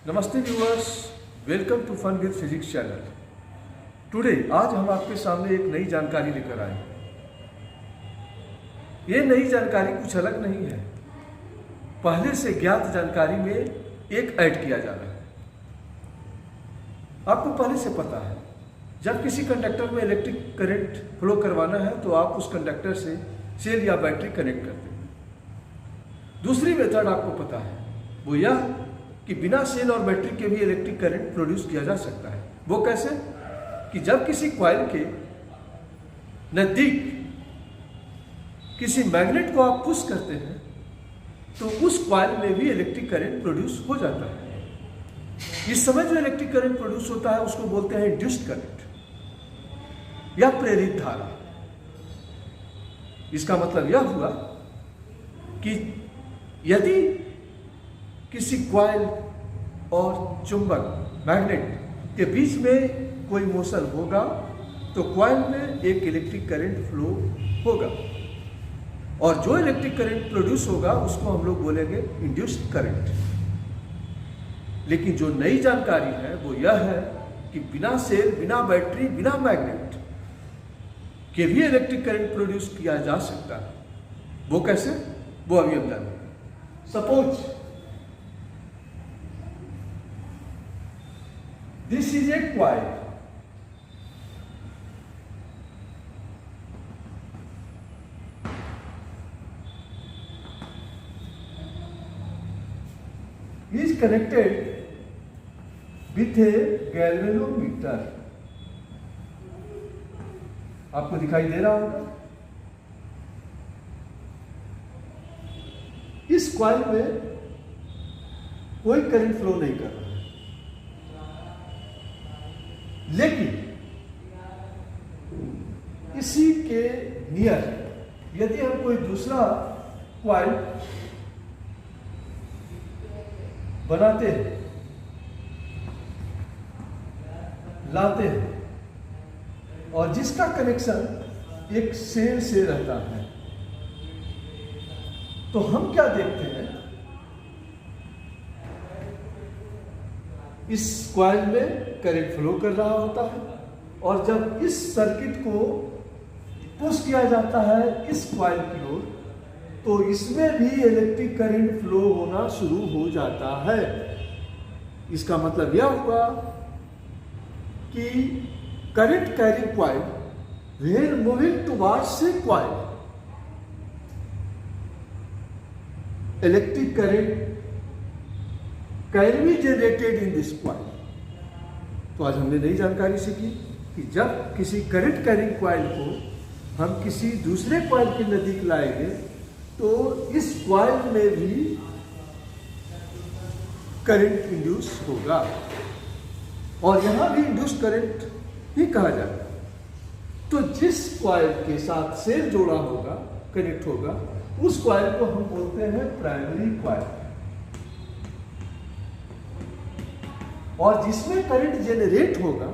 नमस्ते viewers, welcome to fun with physics channel. Today आज हम आपके सामने एक नई जानकारी लेकर आए। ये नई जानकारी कुछ अलग नहीं है, पहले से ज्ञात जानकारी में एक ऐड किया जा रहा है। आपको पहले से पता है, जब किसी कंडक्टर में इलेक्ट्रिक करंट फ्लो करवाना है तो आप उस कंडक्टर से सेल या बैटरी कनेक्ट करते हैं। दूसरी मेथड आपको पता है, वो यह कि बिना सेल और बैटरी के भी इलेक्ट्रिक करंट प्रोड्यूस किया जा सकता है। वो कैसे? कि जब किसी कॉइल के नजदीक किसी मैग्नेट को आप पुश करते हैं तो उस कॉइल में भी इलेक्ट्रिक करंट प्रोड्यूस हो जाता है। इस समय जो इलेक्ट्रिक करंट प्रोड्यूस होता है उसको बोलते हैं इंड्यूस्ड करंट या प्रेरित धारा। इसका मतलब यह हुआ कि यदि किसी कॉइल और चुंबक मैग्नेट के बीच में कोई मोशन होगा तो कॉइल में एक इलेक्ट्रिक करंट फ्लो होगा और जो इलेक्ट्रिक करंट प्रोड्यूस होगा उसको हम लोग बोलेंगे इंड्यूस्ड करंट। लेकिन जो नई जानकारी है वो यह है कि बिना सेल, बिना बैटरी, बिना मैग्नेट के भी इलेक्ट्रिक करंट प्रोड्यूस किया जा सकता है। वो कैसे? वो अभी हम जानेंगे। Suppose this is a coil. Is connected with a galvanometer. आपको दिखाई दे रहा होगा। इस कॉइल में कोई करंट फ्लो नहीं कर रहा है, लेकिन इसी के नियर यदि हम कोई दूसरा कॉइल बनाते हैं, लाते हैं और जिसका कनेक्शन एक सेल से रहता है, तो हम क्या देखते हैं? इस कॉइल में करंट फ्लो कर रहा होता है और जब इस सर्किट को पुश किया जाता है इस कॉइल की ओर तो इसमें भी इलेक्ट्रिक करंट फ्लो होना शुरू हो जाता है। इसका मतलब यह हुआ कि current carrying coil when moving towards a coil, electric current can be generated in this coil. तो आज हमने नई जानकारी सीखी कि जब किसी करंट कैरिंग कॉइल को हम किसी दूसरे कॉइल के नजदीक लाएंगे तो इस कॉइल में भी करंट इंड्यूस होगा और यहां भी इंड्यूस करंट ही कहा जाएगा। तो जिस कॉइल के साथ सेल जोड़ा होगा, कनेक्ट होगा, उस कॉइल को हम बोलते हैं प्राइमरी कॉइल और जिसमें करंट जेनरेट होगा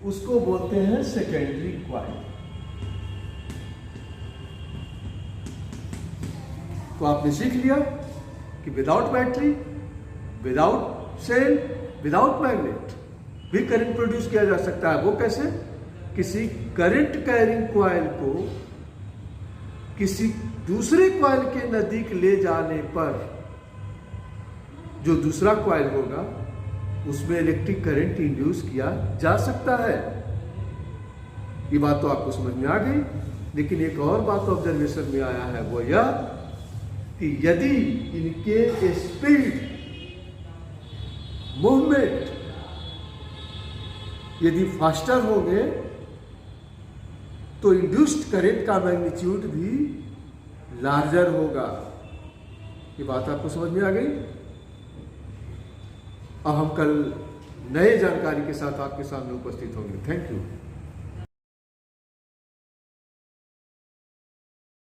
उसको बोलते हैं सेकेंडरी कॉइल। तो आपने सीख लिया कि without battery, without cell, without magnet भी करंट प्रोड्यूस किया जा सकता है। वो कैसे? किसी करंट कैरिंग कॉइल को किसी दूसरे कॉइल के नजदीक ले जाने पर जो दूसरा कॉइल होगा उसमें इलेक्ट्रिक करंट इंड्यूस किया जा सकता है। ये बात तो आपको समझ में आ गई, लेकिन एक और बात ऑब्जर्वेशन में आया है, वो यह कि यदि इनके स्पीड, मूवमेंट यदि फास्टर होंगे तो इंड्यूस्ड करंट का मैग्नीट्यूड भी लार्जर होगा। ये बात आपको समझ में आ गई। अब हम कल नए जानकारी के साथ आपके सामने उपस्थित होंगे। Thank you.